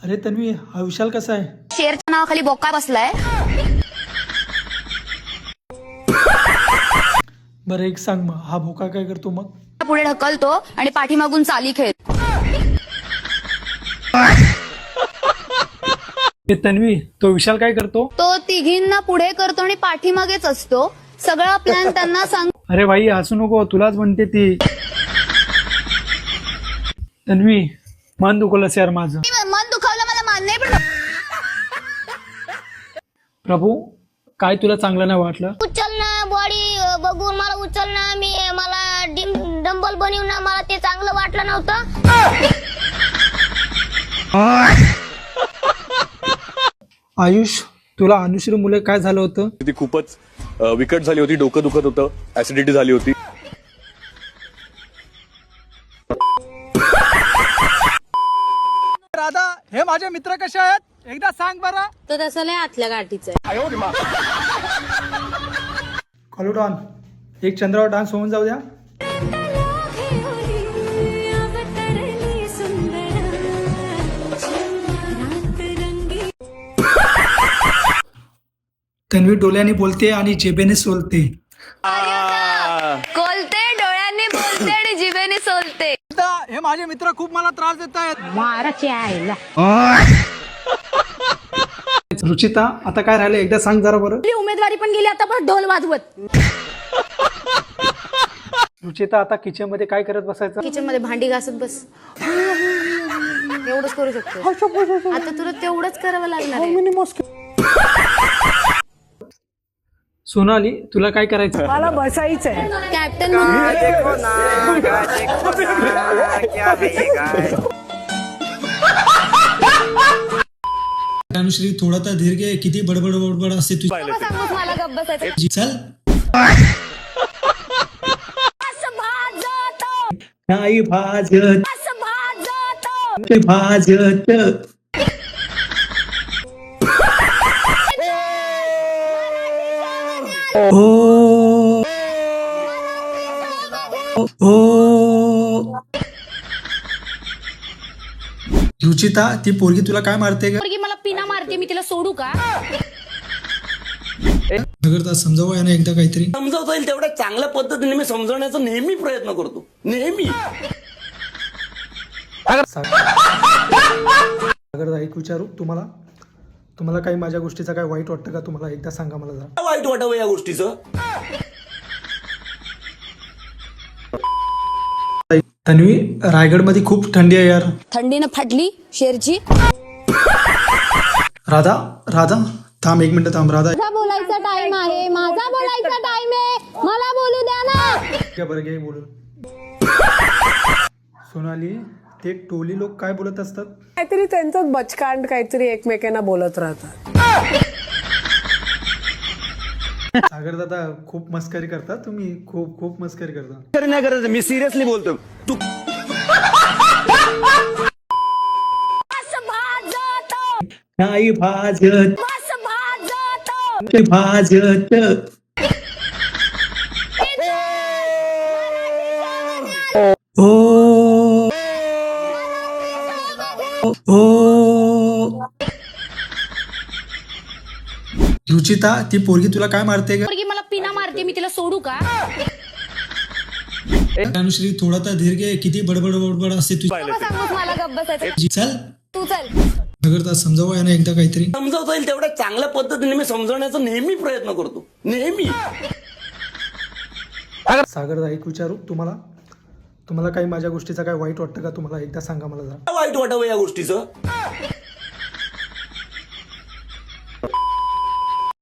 अरे तन्वी, हा विशाल कसा आहे? शेरच्या नावाखाली बोका बसलाय. बरं एक सांग मग, हा भोका काय करतो मग? पुढे ढकलतो आणि पाठीमागून चाली खेळ. हे तन्वी, तो विशाल काय करतो? तो तिघींना पुढे करतो आणि पाठीमागेच असतो. सगळा प्लॅन त्यांना सांग. अरे भाई हसू नको, तुलाच म्हणते ती. तन्वी, मन दुखवलंस यार माझं. मन दुखावलं मला मान्य आहे, पण प्रभू, काय तुला चांगलं नाही वाटलं? उचलणं बॉडी बघून मला उचलणं मला डंबल बनवणं मला ते चांगलं वाटलं नव्हतं. आयुष, तुला अनुश्री मुले काय झालं होतं? ती खूपच विकट झाली होती, डोकं दुखत होतं, ऍसिडिटी झाली होती. राधा, हे माझे मित्र कसे आहेत एकदा सांग बरं. तो तसं नाही आतल्या गाठीचं आहे. कॉलोडॉन, एक चंद्रावर डान्स होऊन जाऊ द्या. तन्वी डोळ्याने बोलते आणि जिभेने सोलते. कोलते डोळ्यांनी बोलते आणि जिभेने सोलते. हे माझे मित्र खूप मला त्रास देत आहेत. रुचिता, आता काय राहिलं एकदा सांग जरा बरं. उमेदवारी पण गेली आता पण ढोल वाजवत. रुचिता, आता किचन मध्ये काय करत बसायचं? किचन मध्ये भांडी घासत बस. एवढंच करू शकतो आता. तुला तेवढंच करावं लागणार आहे. सोनाली, तुला काय करायचं? मला बसायचंय. कॅप्टन अनुश्री, थोडा तर धीर घे. किती बडबड बडबड असते तुझी. सांगूच मला गप्प बसायचं. चल. नाही भाजत भाजत. हो हो. रुचिता, ती पोरगी तुला काय मारते का? पोरगी मला पिना मारते, मी तिला सोडू का? अगर समजावं याने एकदा काहीतरी. समजावता येईल तेवढ्या चांगल्या पद्धतीने मी समजवण्याचा नेहमी प्रयत्न करतो. नेहमी. अगर एक विचारू तुम्हाला काही माझ्या गोष्टीचा काय वाईट वाटतं का? तुम्हाला एकदा सांगा मला जरा. वाईट वाटावं या गोष्टीचं. तन्वी, रायगडमध्ये खूप थंडी आहे यार. थंडीनं फाटली शेरची. राधा, थांब एक मिनिट थांब. राधा, माझा बोलायचा टाइम आहे. माझा बोलायचा टाइम आहे. मला बोलू द्या ना. क्या बरं घे बोलून. सोनाली, ते टोली लोक काय बोलत असतात? काहीतरी त्यांचं बचकांड काहीतरी एकमेकांना बोलत राहतात. सागर दादा, खूप मस्करी करता तुम्ही. खूप मस्करी करता. नाही करायचं, मी सिरियसली बोलतो. तू नाही भाजत भाजत. हो हो. रुचिता, ती पोरगी तुला काय मारते का? पोरगी मला पिना मारते, मी तिला सोडू का? अनुश्री, थोडा तर धीर घे. किती बडबड बडबड असते तुझी. सांगूच मला गप्प बसायचं. चल. तू चल. अगर समजावं याने एकदा काहीतरी. समजावता येईल तेवढ्या चांगल्या पद्धतीने मी समजवण्याचा नेहमी प्रयत्न करतो. नेहमी. सागर, एक विचारू तुम्हाला काही माझ्या गोष्टीचा काय वाईट वाटतं का? तुम्हाला एकदा सांगा मला जरा. वाईट वाटावं या गोष्टीचं.